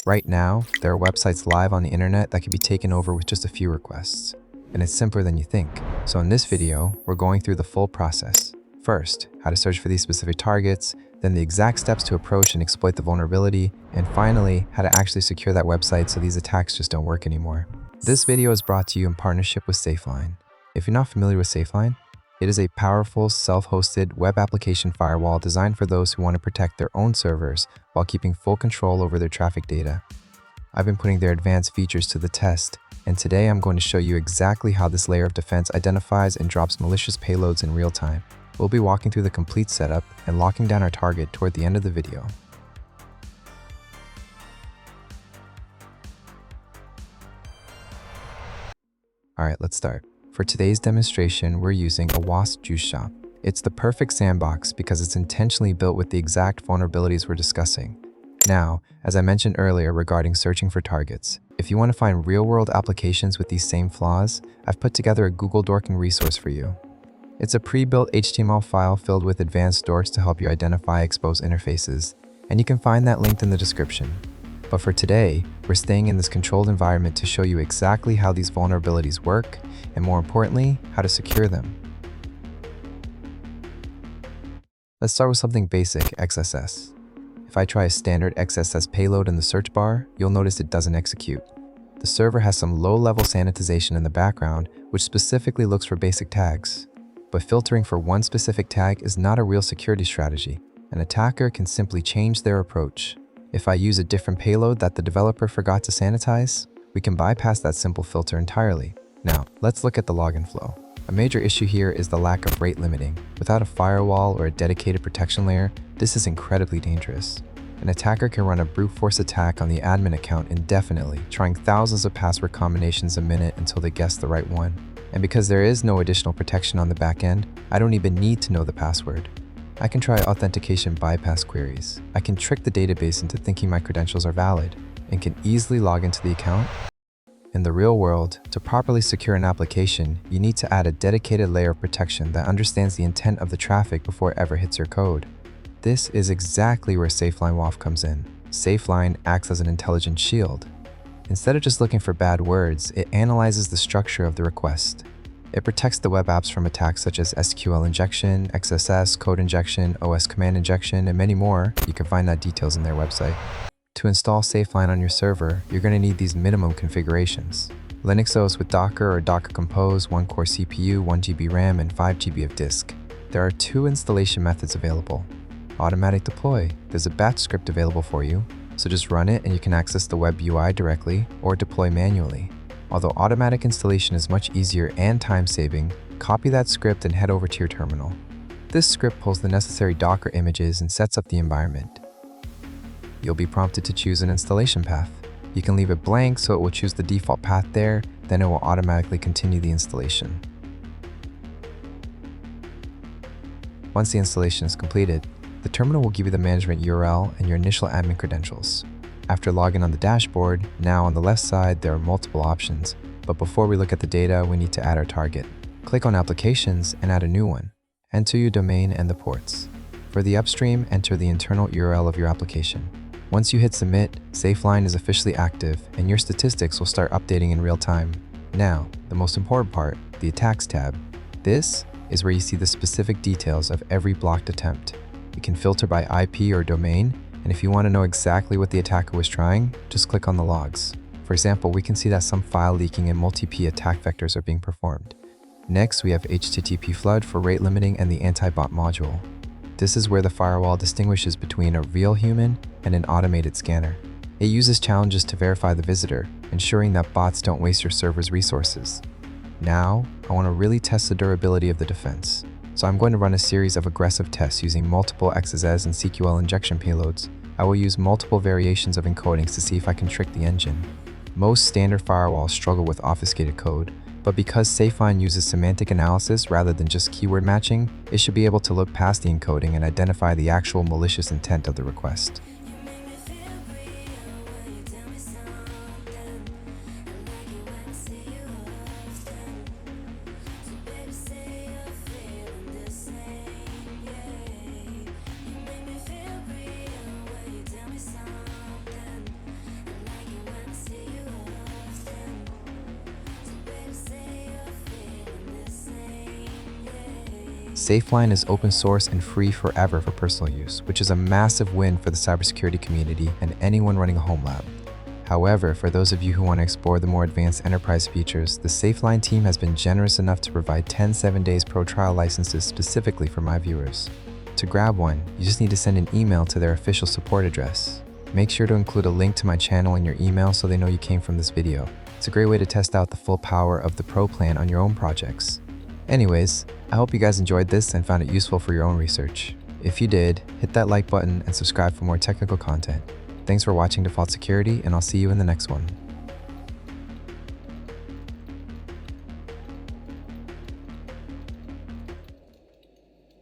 Right now, there are websites live on the internet that can be taken over with just a few requests. And it's simpler than you think. So in this video, we're going through the full process. First, how to search for these specific targets, then the exact steps to approach and exploit the vulnerability, and finally, how to actually secure that website so these attacks just don't work anymore. This video is brought to you in partnership with Safeline. If you're not familiar with Safeline, it is a powerful, self-hosted web application firewall designed for those who want to protect their own servers while keeping full control over their traffic data. I've been putting their advanced features to the test, and today I'm going to show you exactly how this layer of defense identifies and drops malicious payloads in real time. We'll be walking through the complete setup and locking down our target toward the end of the video. Alright, let's start. For today's demonstration, we're using a WASP juice shop. It's the perfect sandbox because it's intentionally built with the exact vulnerabilities we're discussing. Now, as I mentioned earlier regarding searching for targets, if you want to find real-world applications with these same flaws, I've put together a Google Dorking resource for you. It's a pre-built HTML file filled with advanced dorks to help you identify exposed interfaces, and you can find that linked in the description. But for today, we're staying in this controlled environment to show you exactly how these vulnerabilities work, and more importantly, how to secure them. Let's start with something basic, XSS. If I try a standard XSS payload in the search bar, you'll notice it doesn't execute. The server has some low-level sanitization in the background, which specifically looks for basic tags. But filtering for one specific tag is not a real security strategy. An attacker can simply change their approach. If I use a different payload that the developer forgot to sanitize, we can bypass that simple filter entirely. Now, let's look at the login flow. A major issue here is the lack of rate limiting. Without a firewall or a dedicated protection layer, this is incredibly dangerous. An attacker can run a brute force attack on the admin account indefinitely, trying thousands of password combinations a minute until they guess the right one. And because there is no additional protection on the back end, I don't even need to know the password. I can try authentication bypass queries. I can trick the database into thinking my credentials are valid, and can easily log into the account. In the real world, to properly secure an application, you need to add a dedicated layer of protection that understands the intent of the traffic before it ever hits your code. This is exactly where Safeline WAF comes in. Safeline acts as an intelligent shield. Instead of just looking for bad words, it analyzes the structure of the request. It protects the web apps from attacks such as SQL injection, XSS, code injection, OS command injection, and many more. You can find that details in their website. To install Safeline on your server, you're going to need these minimum configurations. Linux OS with Docker or Docker Compose, 1-core CPU, 1 GB RAM, and 5 GB of disk. There are 2 installation methods available. Automatic deploy. There's a batch script available for you, so just run it and you can access the web UI directly or deploy manually. Although automatic installation is much easier and time-saving, copy that script and head over to your terminal. This script pulls the necessary Docker images and sets up the environment. You'll be prompted to choose an installation path. You can leave it blank so it will choose the default path there, then it will automatically continue the installation. Once the installation is completed, the terminal will give you the management URL and your initial admin credentials. After logging on the dashboard, now on the left side there are multiple options, but before we look at the data, we need to add our target. Click on Applications and add a new one. Enter your domain and the ports. For the upstream, enter the internal URL of your application. Once you hit Submit, Safeline is officially active and your statistics will start updating in real time. Now, the most important part, the Attacks tab. This is where you see the specific details of every blocked attempt. You can filter by IP or domain, and if you want to know exactly what the attacker was trying, just click on the logs. For example, we can see that some file leaking and multi-P attack vectors are being performed. Next, we have HTTP flood for rate limiting and the anti-bot module. This is where the firewall distinguishes between a real human and an automated scanner. It uses challenges to verify the visitor, ensuring that bots don't waste your server's resources. Now, I want to really test the durability of the defense. So I'm going to run a series of aggressive tests using multiple XSS and SQL injection payloads. I will use multiple variations of encodings to see if I can trick the engine. Most standard firewalls struggle with obfuscated code, but because Safeline uses semantic analysis rather than just keyword matching, it should be able to look past the encoding and identify the actual malicious intent of the request. Safeline is open source and free forever for personal use, which is a massive win for the cybersecurity community and anyone running a home lab. However, for those of you who want to explore the more advanced enterprise features, the Safeline team has been generous enough to provide 10 7-day pro trial licenses specifically for my viewers. To grab one, you just need to send an email to their official support address. Make sure to include a link to my channel in your email so they know you came from this video. It's a great way to test out the full power of the Pro plan on your own projects. Anyways, I hope you guys enjoyed this and found it useful for your own research. If you did, hit that like button and subscribe for more technical content. Thanks for watching Default Security, and I'll see you in the next one.